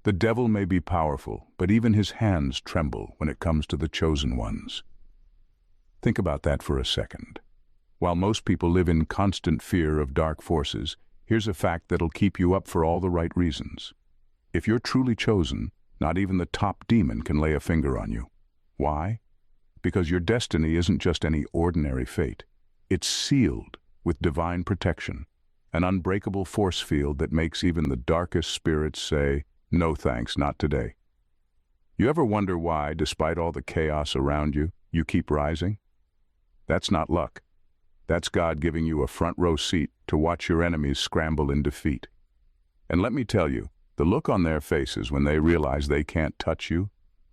The devil may be powerful, but even his hands tremble when it comes to the chosen ones. Think about that for a second. While most people live in constant fear of dark forces, here's a fact that'll keep you up for all the right reasons. If you're truly chosen, not even the top demon can lay a finger on you. Why? Because your destiny isn't just any ordinary fate. It's sealed with divine protection, an unbreakable force field that makes even the darkest spirits say, "No thanks, not today." You ever wonder why, despite all the chaos around you, you keep rising? That's not luck. That's God giving you a front row seat to watch your enemies scramble in defeat. And let me tell you, the look on their faces when they realize they can't touch you,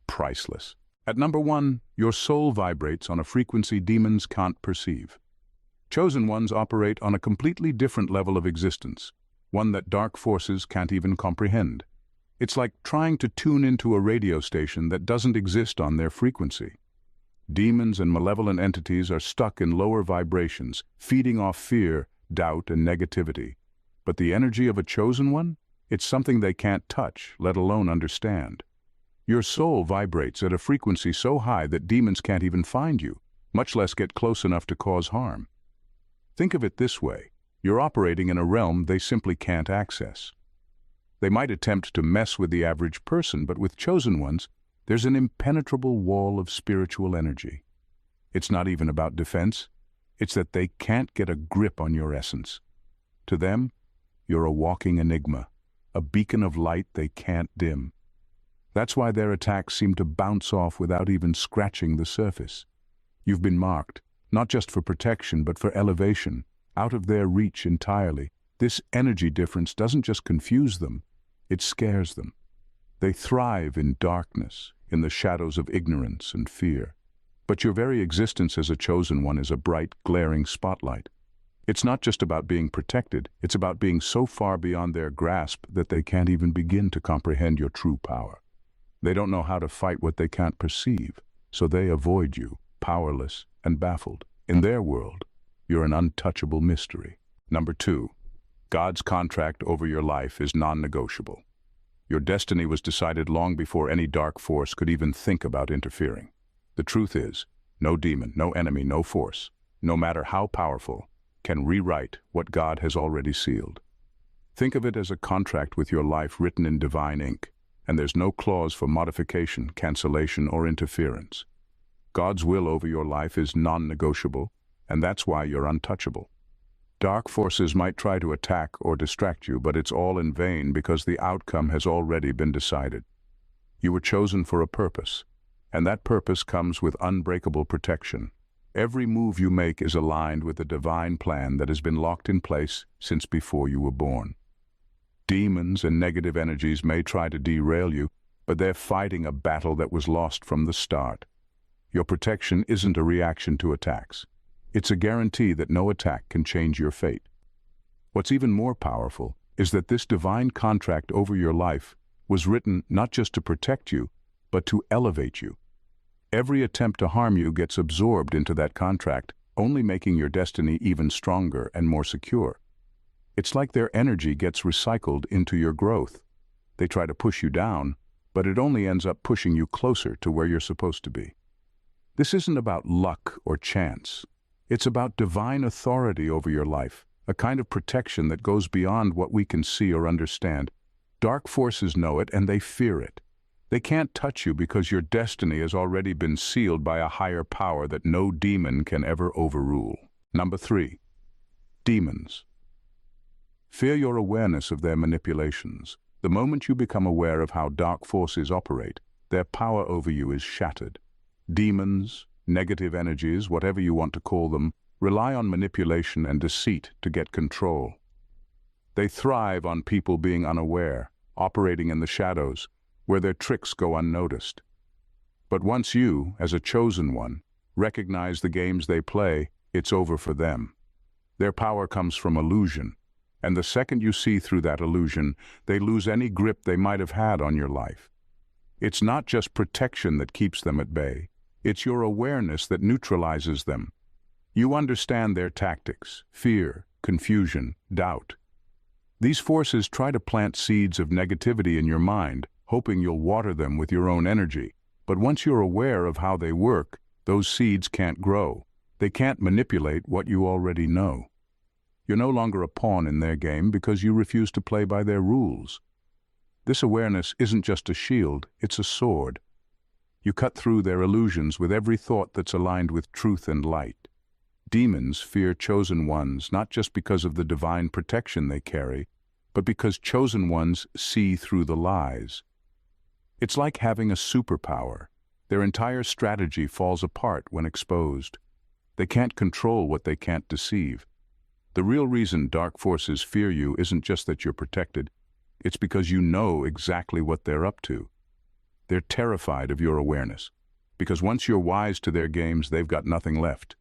priceless. At number 1, your soul vibrates on a frequency demons can't perceive. Chosen ones operate on a completely different level of existence, one that dark forces can't even comprehend. It's like trying to tune into a radio station that doesn't exist on their frequency. Demons and malevolent entities are stuck in lower vibrations, feeding off fear, doubt, and negativity. But the energy of a chosen one? It's something they can't touch, let alone understand. Your soul vibrates at a frequency so high that demons can't even find you, much less get close enough to cause harm. Think of it this way: you're operating in a realm they simply can't access. They might attempt to mess with the average person, but with chosen ones, there's an impenetrable wall of spiritual energy. It's not even about defense. It's that they can't get a grip on your essence. To them, you're a walking enigma, a beacon of light they can't dim. That's why their attacks seem to bounce off without even scratching the surface. You've been marked, not just for protection, but for elevation, out of their reach entirely. This energy difference doesn't just confuse them, it scares them. They thrive in darkness, in the shadows of ignorance and fear. But your very existence as a chosen one is a bright, glaring spotlight. It's not just about being protected, it's about being so far beyond their grasp that they can't even begin to comprehend your true power. They don't know how to fight what they can't perceive, so they avoid you, powerless and baffled. In their world, you're an untouchable mystery. Number 2, God's contract over your life is non-negotiable. Your destiny was decided long before any dark force could even think about interfering. The truth is, no demon, no enemy, no force, no matter how powerful, can rewrite what God has already sealed. Think of it as a contract with your life written in divine ink, and there's no clause for modification, cancellation, or interference. God's will over your life is non-negotiable, and that's why you're untouchable. Dark forces might try to attack or distract you, but it's all in vain because the outcome has already been decided. You were chosen for a purpose, and that purpose comes with unbreakable protection. Every move you make is aligned with the divine plan that has been locked in place since before you were born. Demons and negative energies may try to derail you, but they're fighting a battle that was lost from the start. Your protection isn't a reaction to attacks. It's a guarantee that no attack can change your fate. What's even more powerful is that this divine contract over your life was written not just to protect you, but to elevate you. Every attempt to harm you gets absorbed into that contract, only making your destiny even stronger and more secure. It's like their energy gets recycled into your growth. They try to push you down, but it only ends up pushing you closer to where you're supposed to be. This isn't about luck or chance. It's about divine authority over your life, a kind of protection that goes beyond what we can see or understand. Dark forces know it and they fear it. They can't touch you because your destiny has already been sealed by a higher power that no demon can ever overrule. Number 3, demons. Fear your awareness of their manipulations. The moment you become aware of how dark forces operate, their power over you is shattered. Demons, negative energies, whatever you want to call them, rely on manipulation and deceit to get control. They thrive on people being unaware, operating in the shadows, where their tricks go unnoticed. But once you, as a chosen one, recognize the games they play, it's over for them. Their power comes from illusion, and the second you see through that illusion, they lose any grip they might have had on your life. It's not just protection that keeps them at bay. It's your awareness that neutralizes them. You understand their tactics: fear, confusion, doubt. These forces try to plant seeds of negativity in your mind, hoping you'll water them with your own energy. But once you're aware of how they work, those seeds can't grow. They can't manipulate what you already know. You're no longer a pawn in their game because you refuse to play by their rules. This awareness isn't just a shield, it's a sword. You cut through their illusions with every thought that's aligned with truth and light. Demons fear chosen ones not just because of the divine protection they carry, but because chosen ones see through the lies. It's like having a superpower. Their entire strategy falls apart when exposed. They can't control what they can't deceive. The real reason dark forces fear you isn't just that you're protected, it's because you know exactly what they're up to. They're terrified of your awareness, because once you're wise to their games, they've got nothing left.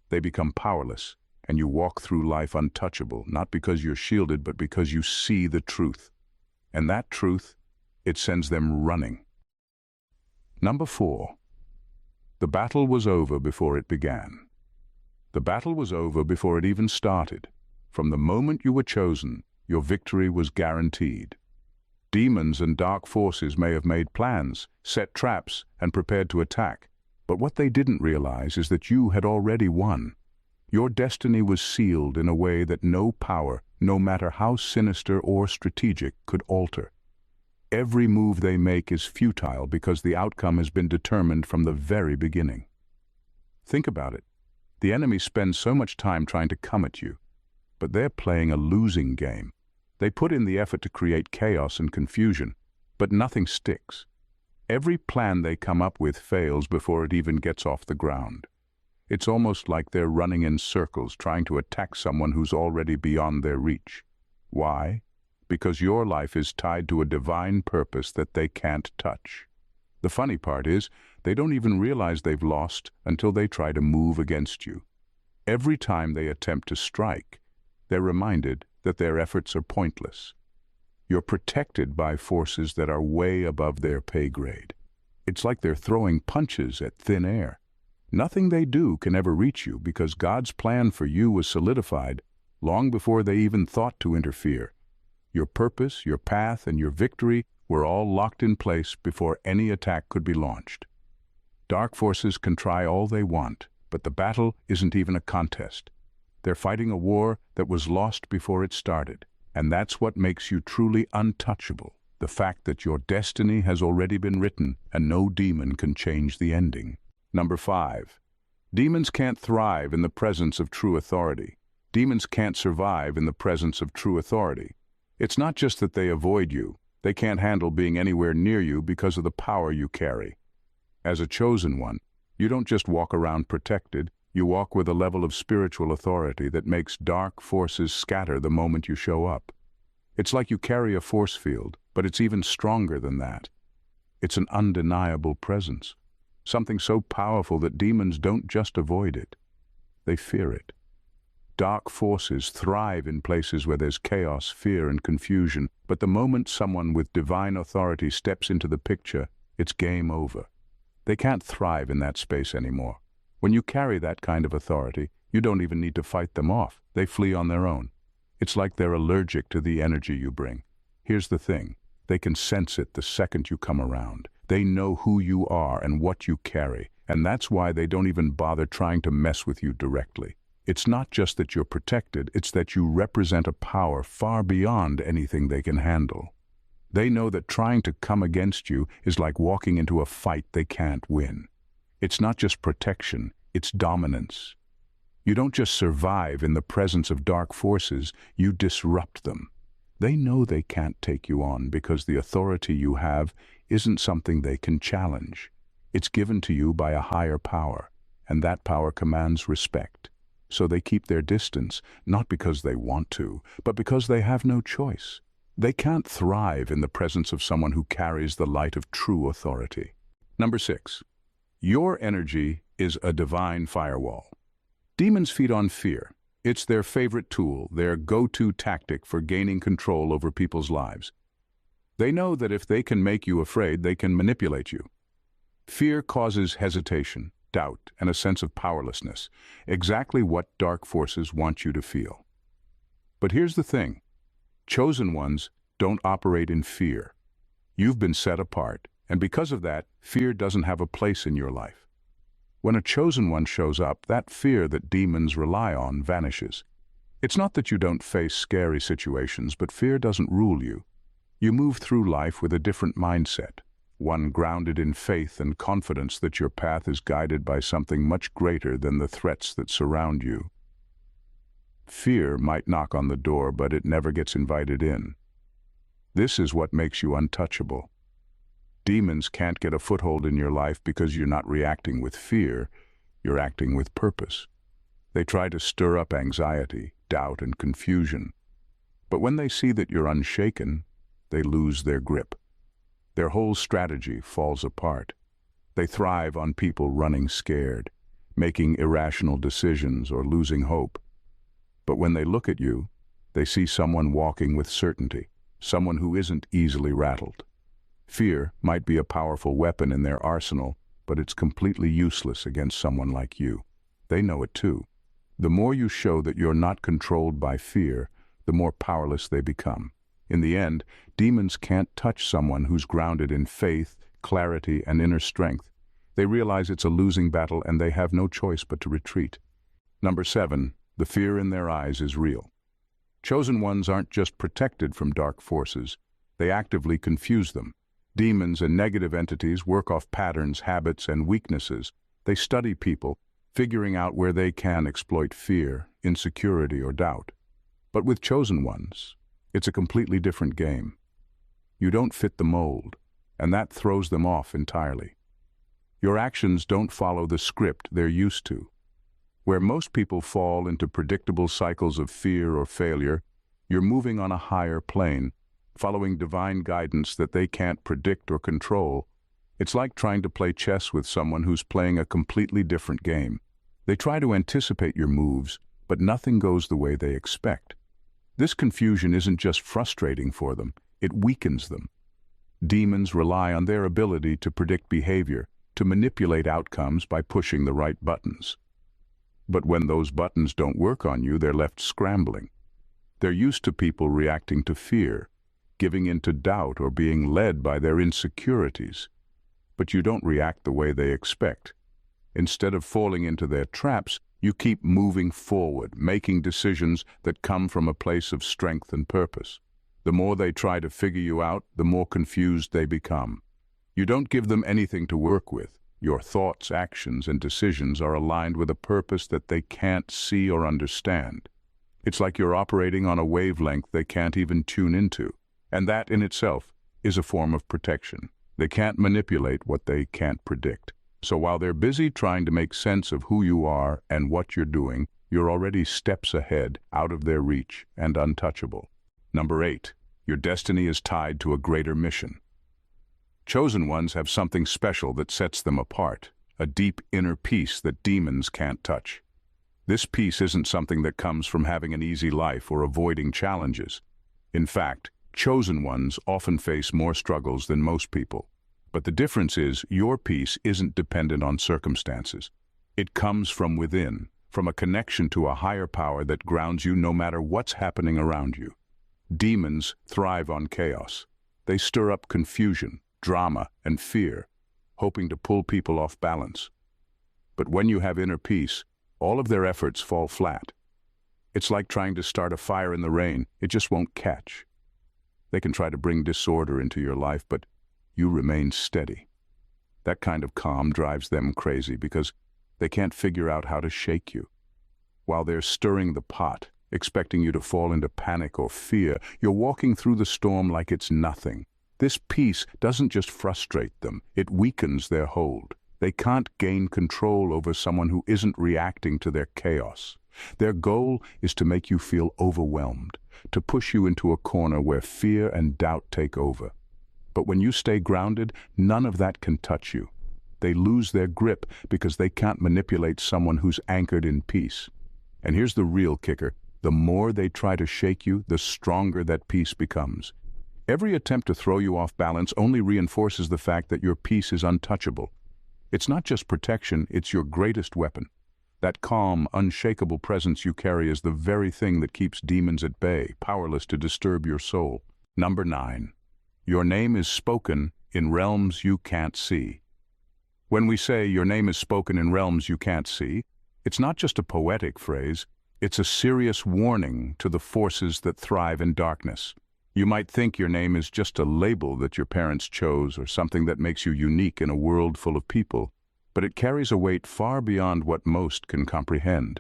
They become powerless, and you walk through life untouchable, not because you're shielded, but because you see the truth. And that truth, it sends them running. Number 4. The battle was over before it began. The battle was over before it even started. From the moment you were chosen, your victory was guaranteed. Demons and dark forces may have made plans, set traps, and prepared to attack, but what they didn't realize is that you had already won. Your destiny was sealed in a way that no power, no matter how sinister or strategic, could alter. Every move they make is futile because the outcome has been determined from the very beginning. Think about it. The enemy spends so much time trying to come at you, but they're playing a losing game. They put in the effort to create chaos and confusion, but nothing sticks. Every plan they come up with fails before it even gets off the ground. It's almost like they're running in circles trying to attack someone who's already beyond their reach. Why? Because your life is tied to a divine purpose that they can't touch. The funny part is, they don't even realize they've lost until they try to move against you. Every time they attempt to strike, they're reminded that their efforts are pointless. You're protected by forces that are way above their pay grade. It's like they're throwing punches at thin air. Nothing they do can ever reach you because God's plan for you was solidified long before they even thought to interfere. Your purpose, your path, and your victory were all locked in place before any attack could be launched. Dark forces can try all they want, but the battle isn't even a contest. They're fighting a war that was lost before it started, and that's what makes you truly untouchable, the fact that your destiny has already been written and no demon can change the ending. Number 5. Demons can't thrive in the presence of true authority. Demons can't survive in the presence of true authority. It's not just that they avoid you. They can't handle being anywhere near you because of the power you carry. As a chosen one, you don't just walk around protected, you walk with a level of spiritual authority that makes dark forces scatter the moment you show up. It's like you carry a force field, but it's even stronger than that. It's an undeniable presence, something so powerful that demons don't just avoid it, they fear it. Dark forces thrive in places where there's chaos, fear, and confusion, but the moment someone with divine authority steps into the picture, it's game over. They can't thrive in that space anymore. When you carry that kind of authority, you don't even need to fight them off. They flee on their own. It's like they're allergic to the energy you bring. Here's the thing. They can sense it the second you come around. They know who you are and what you carry, and that's why they don't even bother trying to mess with you directly. It's not just that you're protected, it's that you represent a power far beyond anything they can handle. They know that trying to come against you is like walking into a fight they can't win. It's not just protection, it's dominance. You don't just survive in the presence of dark forces, you disrupt them. They know they can't take you on because the authority you have isn't something they can challenge. It's given to you by a higher power, and that power commands respect. So they keep their distance, not because they want to, but because they have no choice. They can't thrive in the presence of someone who carries the light of true authority. Number 6. Your energy is a divine firewall. Demons feed on fear. It's their favorite tool, their go-to tactic for gaining control over people's lives. They know that if they can make you afraid, they can manipulate you. Fear causes hesitation, doubt, and a sense of powerlessness, exactly what dark forces want you to feel. But here's the thing. Chosen ones don't operate in fear. You've been set apart, and because of that, fear doesn't have a place in your life. When a chosen one shows up, that fear that demons rely on vanishes. It's not that you don't face scary situations, but fear doesn't rule you. You move through life with a different mindset, one grounded in faith and confidence that your path is guided by something much greater than the threats that surround you. Fear might knock on the door, but it never gets invited in. This is what makes you untouchable. Demons can't get a foothold in your life because you're not reacting with fear, you're acting with purpose. They try to stir up anxiety, doubt, and confusion. But when they see that you're unshaken, they lose their grip. Their whole strategy falls apart. They thrive on people running scared, making irrational decisions or losing hope. But when they look at you, they see someone walking with certainty, someone who isn't easily rattled. Fear might be a powerful weapon in their arsenal, but it's completely useless against someone like you. They know it too. The more you show that you're not controlled by fear, the more powerless they become. In the end, demons can't touch someone who's grounded in faith, clarity, and inner strength. They realize it's a losing battle and they have no choice but to retreat. Number 7, the fear in their eyes is real. Chosen ones aren't just protected from dark forces, they actively confuse them. Demons and negative entities work off patterns, habits, and weaknesses. They study people, figuring out where they can exploit fear, insecurity, or doubt. But with chosen ones, it's a completely different game. You don't fit the mold, and that throws them off entirely. Your actions don't follow the script they're used to. Where most people fall into predictable cycles of fear or failure, you're moving on a higher plane, following divine guidance that they can't predict or control. It's like trying to play chess with someone who's playing a completely different game. They try to anticipate your moves, but nothing goes the way they expect. This confusion isn't just frustrating for them, it weakens them. Demons rely on their ability to predict behavior, to manipulate outcomes by pushing the right buttons. But when those buttons don't work on you, they're left scrambling. They're used to people reacting to fear, giving in to doubt, or being led by their insecurities. But you don't react the way they expect. Instead of falling into their traps, you keep moving forward, making decisions that come from a place of strength and purpose. The more they try to figure you out, the more confused they become. You don't give them anything to work with. Your thoughts, actions, and decisions are aligned with a purpose that they can't see or understand. It's like you're operating on a wavelength they can't even tune into. And that in itself is a form of protection. They can't manipulate what they can't predict. So while they're busy trying to make sense of who you are and what you're doing, you're already steps ahead, out of their reach, and untouchable. Number 8, your destiny is tied to a greater mission. Chosen ones have something special that sets them apart, a deep inner peace that demons can't touch. This peace isn't something that comes from having an easy life or avoiding challenges. In fact, chosen ones often face more struggles than most people. But the difference is, your peace isn't dependent on circumstances. It comes from within, from a connection to a higher power that grounds you no matter what's happening around you. Demons thrive on chaos. They stir up confusion, drama, and fear, hoping to pull people off balance. But when you have inner peace, all of their efforts fall flat. It's like trying to start a fire in the rain. It just won't catch. They can try to bring disorder into your life, but you remain steady. That kind of calm drives them crazy because they can't figure out how to shake you. While they're stirring the pot, expecting you to fall into panic or fear, you're walking through the storm like it's nothing. This peace doesn't just frustrate them, it weakens their hold. They can't gain control over someone who isn't reacting to their chaos. Their goal is to make you feel overwhelmed, to push you into a corner where fear and doubt take over. But when you stay grounded, none of that can touch you. They lose their grip because they can't manipulate someone who's anchored in peace. And here's the real kicker. The more they try to shake you, the stronger that peace becomes. Every attempt to throw you off balance only reinforces the fact that your peace is untouchable. It's not just protection, it's your greatest weapon. That calm, unshakable presence you carry is the very thing that keeps demons at bay, powerless to disturb your soul. Number 9. Your name is spoken in realms you can't see. When we say your name is spoken in realms you can't see, it's not just a poetic phrase, it's a serious warning to the forces that thrive in darkness. You might think your name is just a label that your parents chose or something that makes you unique in a world full of people, but it carries a weight far beyond what most can comprehend.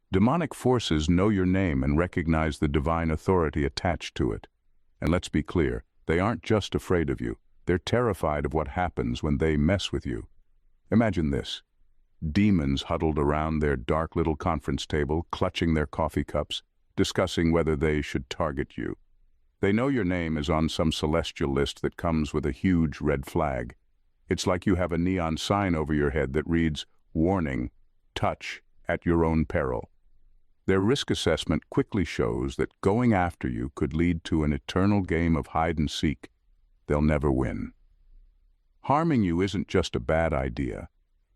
Demonic forces know your name and recognize the divine authority attached to it. And let's be clear, they aren't just afraid of you, they're terrified of what happens when they mess with you. Imagine this. Demons huddled around their dark little conference table, clutching their coffee cups, discussing whether they should target you. They know your name is on some celestial list that comes with a huge red flag. It's like you have a neon sign over your head that reads, "Warning, touch at your own peril." Their risk assessment quickly shows that going after you could lead to an eternal game of hide and seek. They'll never win. Harming you isn't just a bad idea.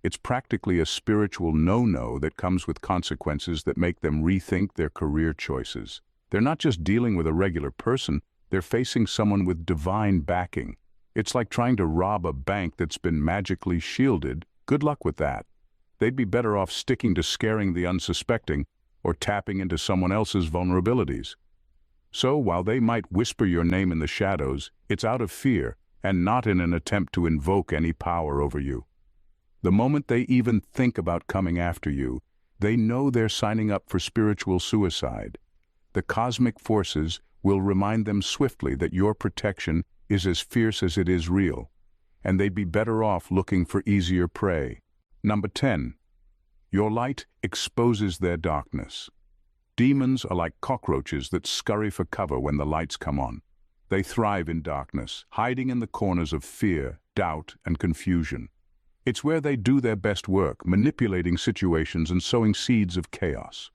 It's practically a spiritual no-no that comes with consequences that make them rethink their career choices. They're not just dealing with a regular person, they're facing someone with divine backing. It's like trying to rob a bank that's been magically shielded. Good luck with that. They'd be better off sticking to scaring the unsuspecting or tapping into someone else's vulnerabilities. So while they might whisper your name in the shadows, it's out of fear and not in an attempt to invoke any power over you. The moment they even think about coming after you, they know they're signing up for spiritual suicide. The cosmic forces will remind them swiftly that your protection is as fierce as it is real, and they'd be better off looking for easier prey. Number 10. Your light exposes their darkness. Demons are like cockroaches that scurry for cover when the lights come on. They thrive in darkness, hiding in the corners of fear, doubt, and confusion. It's where they do their best work, manipulating situations and sowing seeds of chaos.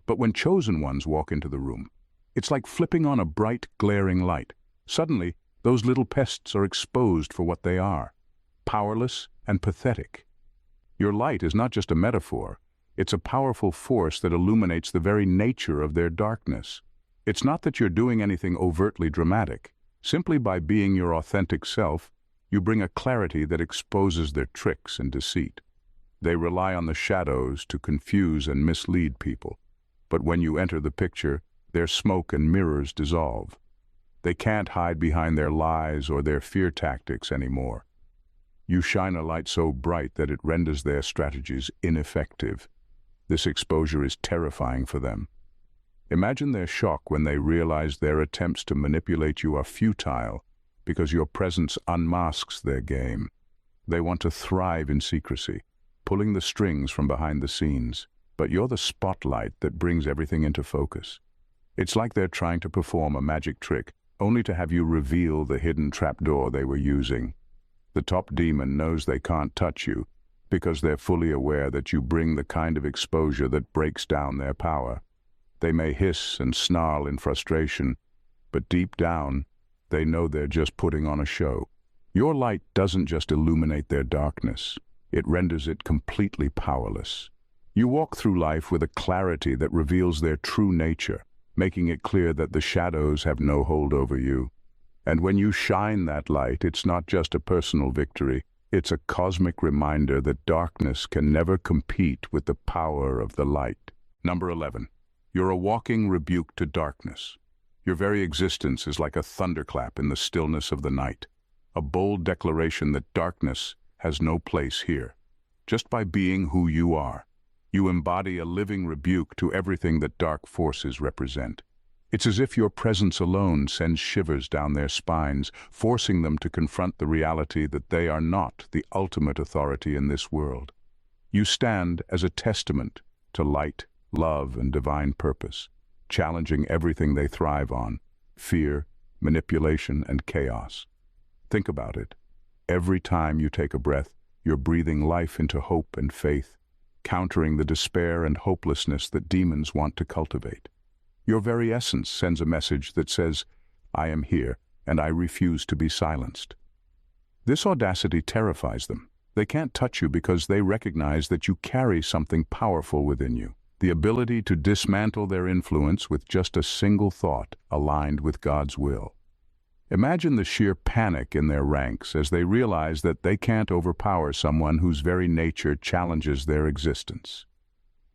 But when chosen ones walk into the room, it's like flipping on a bright, glaring light. Suddenly, those little pests are exposed for what they are, powerless and pathetic. Your light is not just a metaphor, it's a powerful force that illuminates the very nature of their darkness. It's not that you're doing anything overtly dramatic. Simply by being your authentic self, you bring a clarity that exposes their tricks and deceit. They rely on the shadows to confuse and mislead people. But when you enter the picture, their smoke and mirrors dissolve. They can't hide behind their lies or their fear tactics anymore. You shine a light so bright that it renders their strategies ineffective. This exposure is terrifying for them. Imagine their shock when they realize their attempts to manipulate you are futile because your presence unmasks their game. They want to thrive in secrecy, pulling the strings from behind the scenes, but you're the spotlight that brings everything into focus. It's like they're trying to perform a magic trick, only to have you reveal the hidden trapdoor they were using. The top demon knows they can't touch you because they're fully aware that you bring the kind of exposure that breaks down their power. They may hiss and snarl in frustration, but deep down, they know they're just putting on a show. Your light doesn't just illuminate their darkness, it renders it completely powerless. You walk through life with a clarity that reveals their true nature, making it clear that the shadows have no hold over you. And when you shine that light, it's not just a personal victory, it's a cosmic reminder that darkness can never compete with the power of the light. Number 11. You're a walking rebuke to darkness. Your very existence is like a thunderclap in the stillness of the night, a bold declaration that darkness has no place here. Just by being who you are, you embody a living rebuke to everything that dark forces represent. It's as if your presence alone sends shivers down their spines, forcing them to confront the reality that they are not the ultimate authority in this world. You stand as a testament to light, love, and divine purpose, challenging everything they thrive on: fear, manipulation, and chaos. Think about it. Every time you take a breath, you're breathing life into hope and faith, countering the despair and hopelessness that demons want to cultivate. Your very essence sends a message that says, "I am here, and I refuse to be silenced." This audacity terrifies them. They can't touch you because they recognize that you carry something powerful within you, the ability to dismantle their influence with just a single thought aligned with God's will. Imagine the sheer panic in their ranks as they realize that they can't overpower someone whose very nature challenges their existence.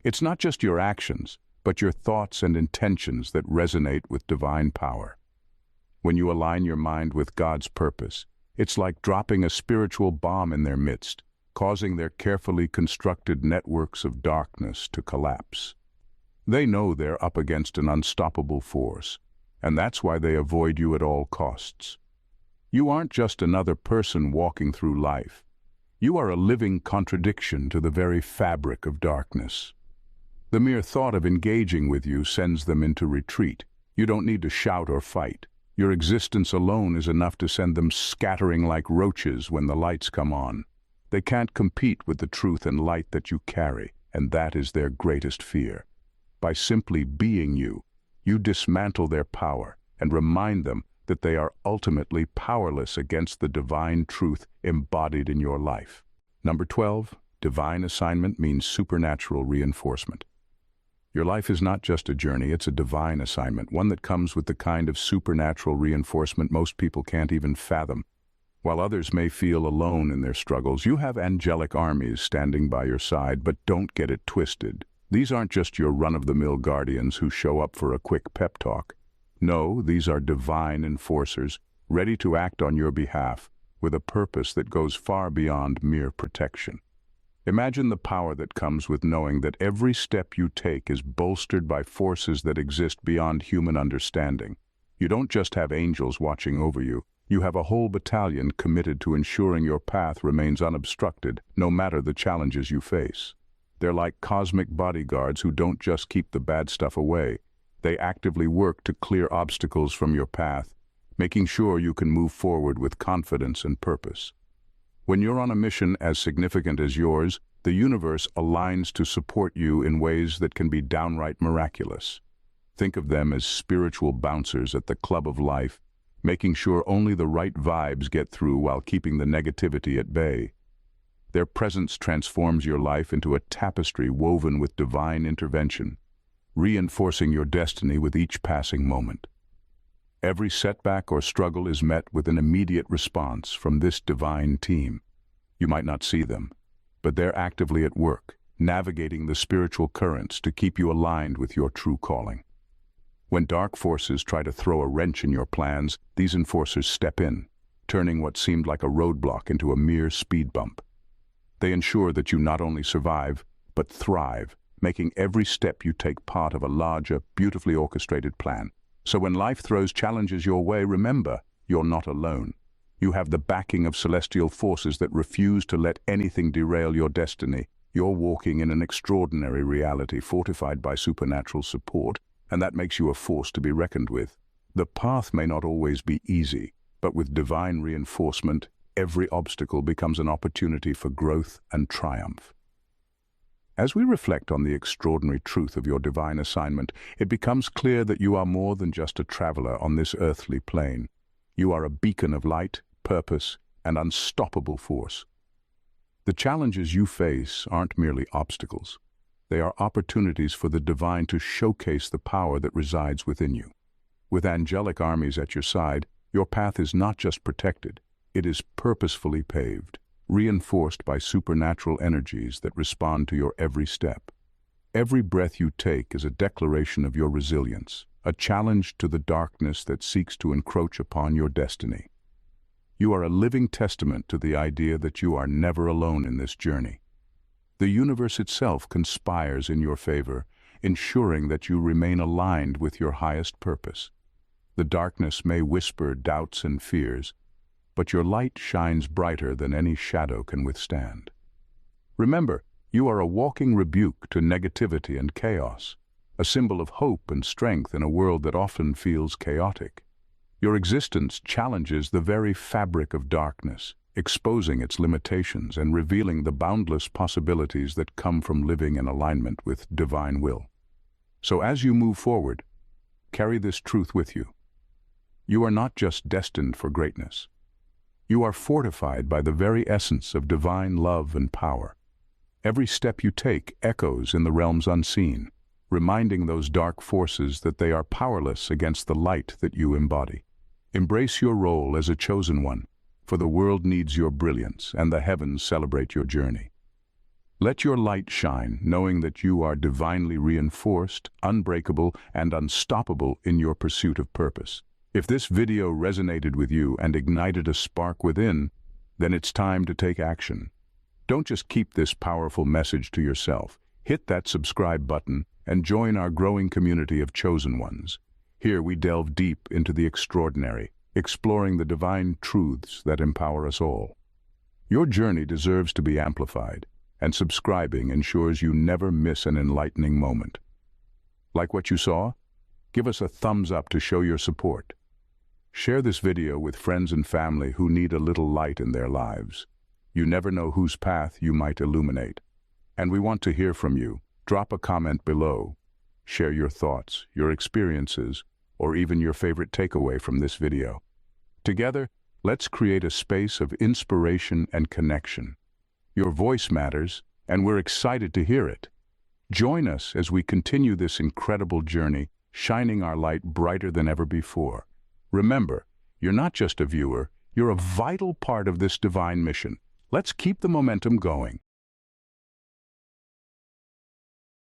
It's not just your actions, but your thoughts and intentions that resonate with divine power. When you align your mind with God's purpose, it's like dropping a spiritual bomb in their midst, causing their carefully constructed networks of darkness to collapse. They know they're up against an unstoppable force, and that's why they avoid you at all costs. You aren't just another person walking through life. You are a living contradiction to the very fabric of darkness. The mere thought of engaging with you sends them into retreat. You don't need to shout or fight. Your existence alone is enough to send them scattering like roaches when the lights come on. They can't compete with the truth and light that you carry, and that is their greatest fear. By simply being you, you dismantle their power and remind them that they are ultimately powerless against the divine truth embodied in your life. Number 12, divine assignment means supernatural reinforcement. Your life is not just a journey, it's a divine assignment, one that comes with the kind of supernatural reinforcement most people can't even fathom. While others may feel alone in their struggles, you have angelic armies standing by your side, but don't get it twisted. These aren't just your run-of-the-mill guardians who show up for a quick pep talk. No, these are divine enforcers, ready to act on your behalf, with a purpose that goes far beyond mere protection. Imagine the power that comes with knowing that every step you take is bolstered by forces that exist beyond human understanding. You don't just have angels watching over you, you have a whole battalion committed to ensuring your path remains unobstructed, no matter the challenges you face. They're like cosmic bodyguards who don't just keep the bad stuff away. They actively work to clear obstacles from your path, making sure you can move forward with confidence and purpose. When you're on a mission as significant as yours, the universe aligns to support you in ways that can be downright miraculous. Think of them as spiritual bouncers at the club of life, making sure only the right vibes get through while keeping the negativity at bay. Their presence transforms your life into a tapestry woven with divine intervention, reinforcing your destiny with each passing moment. Every setback or struggle is met with an immediate response from this divine team. You might not see them, but they're actively at work, navigating the spiritual currents to keep you aligned with your true calling. When dark forces try to throw a wrench in your plans, these enforcers step in, turning what seemed like a roadblock into a mere speed bump. They ensure that you not only survive, but thrive, making every step you take part of a larger, beautifully orchestrated plan. So when life throws challenges your way, remember, you're not alone. You have the backing of celestial forces that refuse to let anything derail your destiny. You're walking in an extraordinary reality fortified by supernatural support, and that makes you a force to be reckoned with. The path may not always be easy, but with divine reinforcement, every obstacle becomes an opportunity for growth and triumph. As we reflect on the extraordinary truth of your divine assignment, it becomes clear that you are more than just a traveler on this earthly plane. You are a beacon of light, purpose, and unstoppable force. The challenges you face aren't merely obstacles. They are opportunities for the divine to showcase the power that resides within you. With angelic armies at your side, your path is not just protected, it is purposefully paved, reinforced by supernatural energies that respond to your every step. Every breath you take is a declaration of your resilience, a challenge to the darkness that seeks to encroach upon your destiny. You are a living testament to the idea that you are never alone in this journey. The universe itself conspires in your favor, ensuring that you remain aligned with your highest purpose. The darkness may whisper doubts and fears, but your light shines brighter than any shadow can withstand. Remember, you are a walking rebuke to negativity and chaos, a symbol of hope and strength in a world that often feels chaotic. Your existence challenges the very fabric of darkness, exposing its limitations and revealing the boundless possibilities that come from living in alignment with divine will. So as you move forward, carry this truth with you. You are not just destined for greatness. You are fortified by the very essence of divine love and power. Every step you take echoes in the realms unseen, reminding those dark forces that they are powerless against the light that you embody. Embrace your role as a chosen one, for the world needs your brilliance and the heavens celebrate your journey. Let your light shine, knowing that you are divinely reinforced, unbreakable, and unstoppable in your pursuit of purpose. If this video resonated with you and ignited a spark within, then it's time to take action. Don't just keep this powerful message to yourself. Hit that subscribe button and join our growing community of chosen ones. Here we delve deep into the extraordinary, exploring the divine truths that empower us all. Your journey deserves to be amplified, and subscribing ensures you never miss an enlightening moment. Like what you saw? Give us a thumbs up to show your support. Share this video with friends and family who need a little light in their lives. You never know whose path you might illuminate. And we want to hear from you. Drop a comment below. Share your thoughts, your experiences, or even your favorite takeaway from this video. Together, let's create a space of inspiration and connection. Your voice matters, and we're excited to hear it. Join us as we continue this incredible journey, shining our light brighter than ever before. Remember, you're not just a viewer, you're a vital part of this divine mission. Let's keep the momentum going.